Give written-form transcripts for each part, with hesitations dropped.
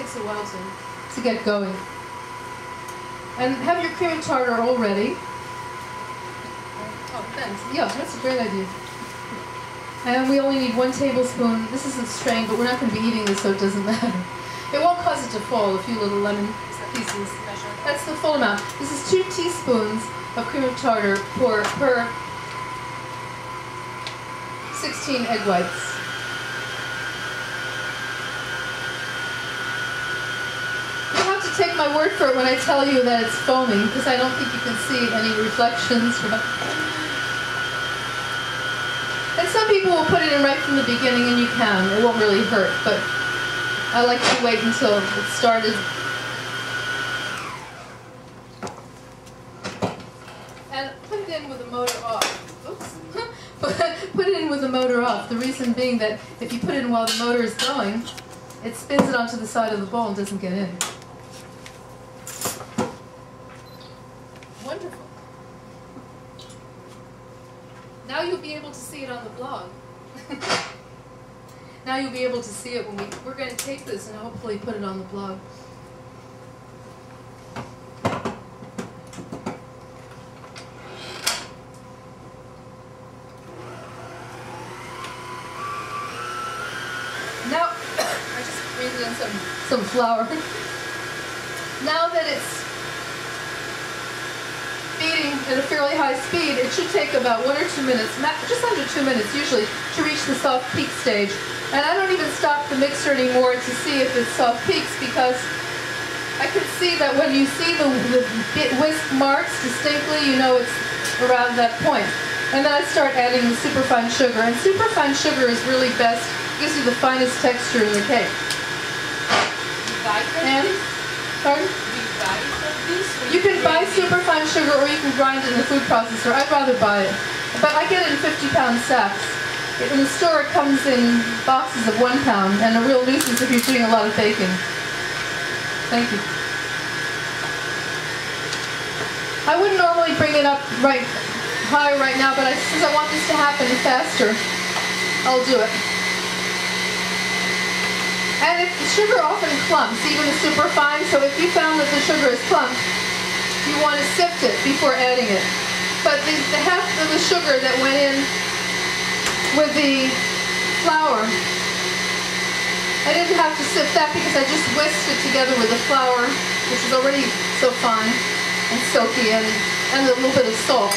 takes a while to get going. And have your cream tartar all ready. Oh, thanks. Yeah, that's a great idea. And we only need 1 tablespoon. This isn't strained, but we're not going to be eating this, so it doesn't matter. It won't cause it to fall, a few little lemon pieces. That's the full amount. This is 2 teaspoons of cream of tartar per 16 egg whites. You have to take my word for it when I tell you that it's foaming, because I don't think you can see any reflections. And some people will put it in right from the beginning, and you can. It won't really hurt, but I like to wait until it started. And put it in with the motor off. Oops. Put it in with the motor off. The reason being that if you put it in while the motor is going, it spins it onto the side of the bowl and doesn't get in. Wonderful. Now you'll be able to see it on the blog. Now you'll be able to see it when we're going to take this and hopefully put it on the blog. Now, I just breathed in some flour. Now that it's beating at a fairly high speed, it should take about 1 or 2 minutes, just under 2 minutes usually, to reach the soft peak stage. And I don't even stop the mixer anymore to see if it's soft peaks, because I can see that when you see the whisk marks distinctly, you know it's around that point. And then I start adding the superfine sugar. And superfine sugar is really best, gives you the finest texture in the cake. And, pardon? You can buy superfine sugar or you can grind it in the food processor. I'd rather buy it. But I get it in 50-pound sacks. In the store it comes in boxes of 1 pound, and a real nuisance if you're doing a lot of baking. Thank you. I wouldn't normally bring it up high right now, but since I want this to happen faster, I'll do it. And if the sugar often clumps, even the superfine, so if you found that the sugar is clumped, you want to sift it before adding it. But the half of the sugar that went in with the flour, I didn't have to sift that because I just whisked it together with the flour, which is already so fine and silky, and a little bit of salt.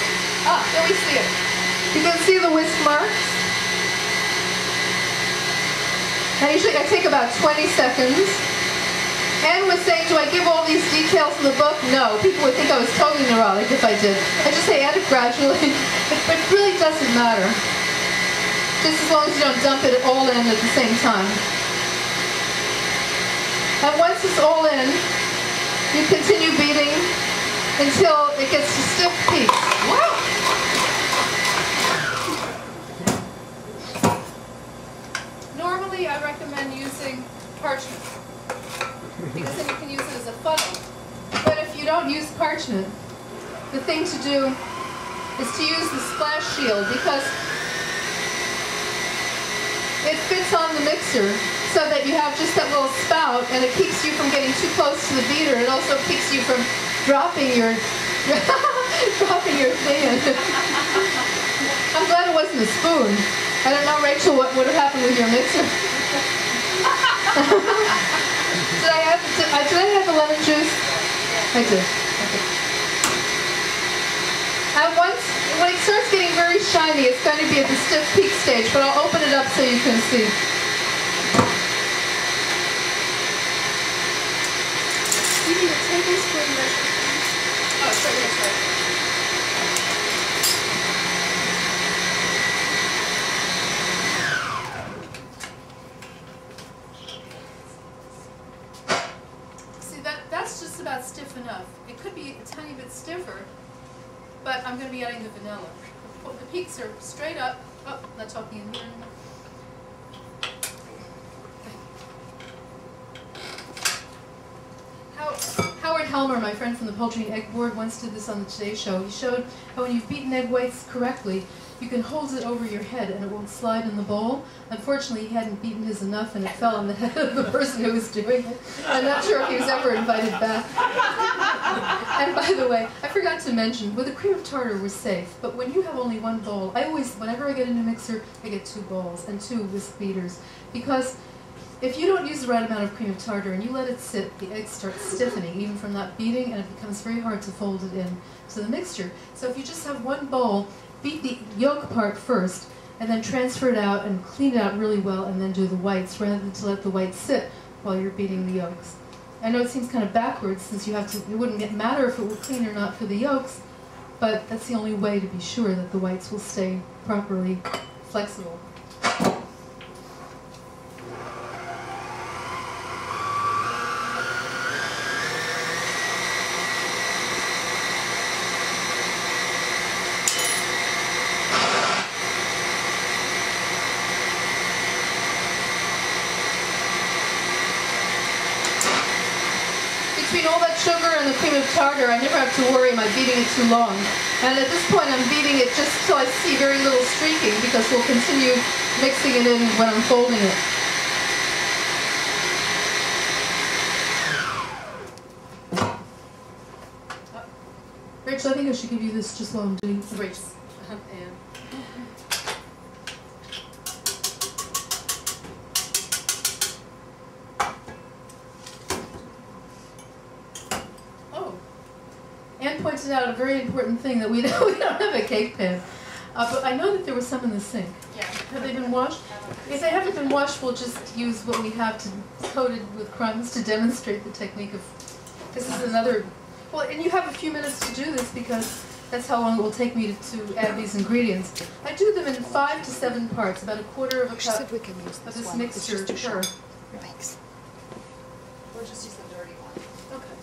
Ah, there we see it. You can see the whisk marks. And usually I take about 20 seconds. Anne was saying, do I give all these details in the book? No. People would think I was totally neurotic if I did. I just say add it gradually. But it really doesn't matter. Just as long as you don't dump it all in at the same time. And once it's all in, you continue beating until it gets to stiff peaks. Wow! Normally, I recommend using parchment, because then you can use it as a funnel. But if you don't use parchment, the thing to do is to use the splash shield, because it fits on the mixer so that you have just that little spout, and it keeps you from getting too close to the beater. It also keeps you from dropping your thing in. I'm glad it wasn't a spoon. I don't know, Rachel, what would have happened with your mixer? Did I have the lemon juice? I did. Okay. And when it starts getting very shiny, it's going to be at the stiff peak stage, but I'll open it up so you can see. You need a tablespoon measure. Oh, sorry, that's right. That's just about stiff enough. It could be a tiny bit stiffer, but I'm going to be adding the vanilla. The peaks are straight up. Oh, not talking in here anymore. How are Helmer, my friend from the Poultry and Egg Board, once did this on the Today Show. He showed how when you've beaten egg whites correctly, you can hold it over your head and it won't slide in the bowl. Unfortunately, he hadn't beaten his enough and it fell on the head of the person who was doing it. I'm not sure if he was ever invited back. And by the way, I forgot to mention, with a cream of tartar we're safe, but when you have only one bowl, whenever I get a new mixer, I get 2 bowls and 2 whisk beaters. Because if you don't use the right amount of cream of tartar and you let it sit, the eggs start stiffening, even from not beating, and it becomes very hard to fold it in to the mixture. So if you just have one bowl, beat the yolk part first, and then transfer it out and clean it out really well, and then do the whites, rather than to let the whites sit while you're beating the yolks. I know it seems kind of backwards, since it wouldn't matter if it were clean or not for the yolks, but that's the only way to be sure that the whites will stay properly flexible. Between all that sugar and the cream of tartar, I never have to worry am I beating it too long. And at this point I'm beating it just till I see very little streaking, because we'll continue mixing it in when I'm folding it. Rachel, I think I should give you this just while I'm doing the race. Anne pointed out a very important thing, that we don't have a cake pan. But I know that there was some in the sink. Yeah. Have they been washed? If they haven't been washed, we'll just use what we have coated with crumbs to demonstrate the technique of... This is another... Well, and you have a few minutes to do this, because that's how long it will take me to add these ingredients. I do them in 5 to 7 parts, about 1/4 of a cup of this mixture per. Thanks. We'll just use the dirty one. Okay.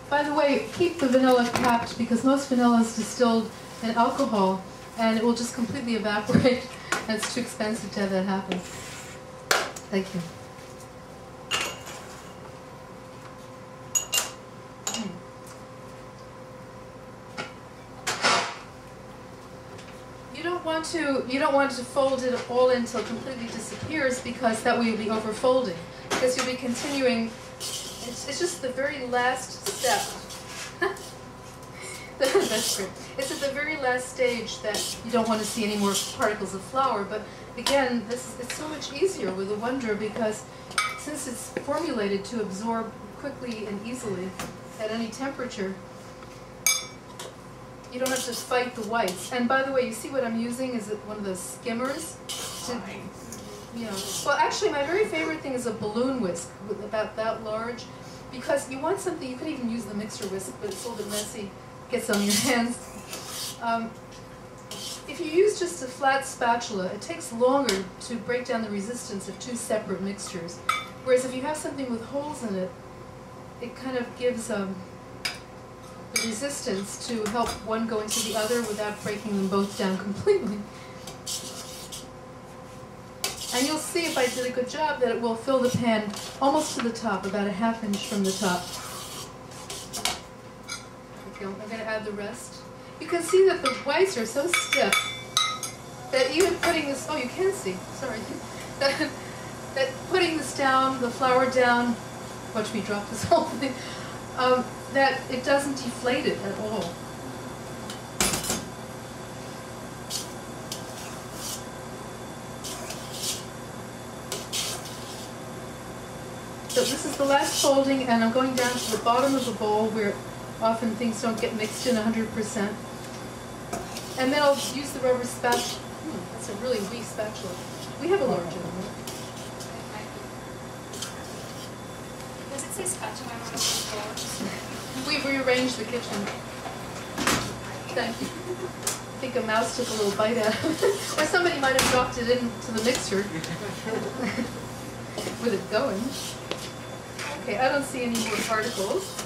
By the way, keep the vanilla capped, because most vanilla is distilled in alcohol and it will just completely evaporate, and it's too expensive to have that happen. Thank you. You don't want to fold it all in until it completely disappears, because that way you'll be overfolding. Because you'll be continuing. It's just the very last step. That's great. It's at the very last stage that you don't want to see any more particles of flour. But again, it's so much easier with a Wonder, because since it's formulated to absorb quickly and easily at any temperature, you don't have to fight the whites. And by the way, you see what I'm using is one of those skimmers. Well, actually, my very favorite thing is a balloon whisk, about that large, because you want something. You could even use the mixer whisk, but it's a little bit messy. Gets on your hands. If you use just a flat spatula, it takes longer to break down the resistance of 2 separate mixtures. Whereas if you have something with holes in it, it kind of gives the resistance to help one go into the other without breaking them both down completely. And you'll see, if I did a good job, that it will fill the pan almost to the top, about a ½ inch from the top. Okay, I'm going to add the rest. You can see that the whites are so stiff that even putting this, oh, you can see, sorry, that putting this down, the flour down, watch me drop this whole thing, that it doesn't deflate it at all. So this is the last folding, and I'm going down to the bottom of the bowl where often things don't get mixed in 100%. And then I'll use the rubber spatula. That's a really weak spatula. We have a large one. Does it say spatula on the floor? We've rearranged the kitchen. Thank you. I think a mouse took a little bite out of it. Or somebody might have dropped it into the mixer with it going. Okay, I don't see any more particles.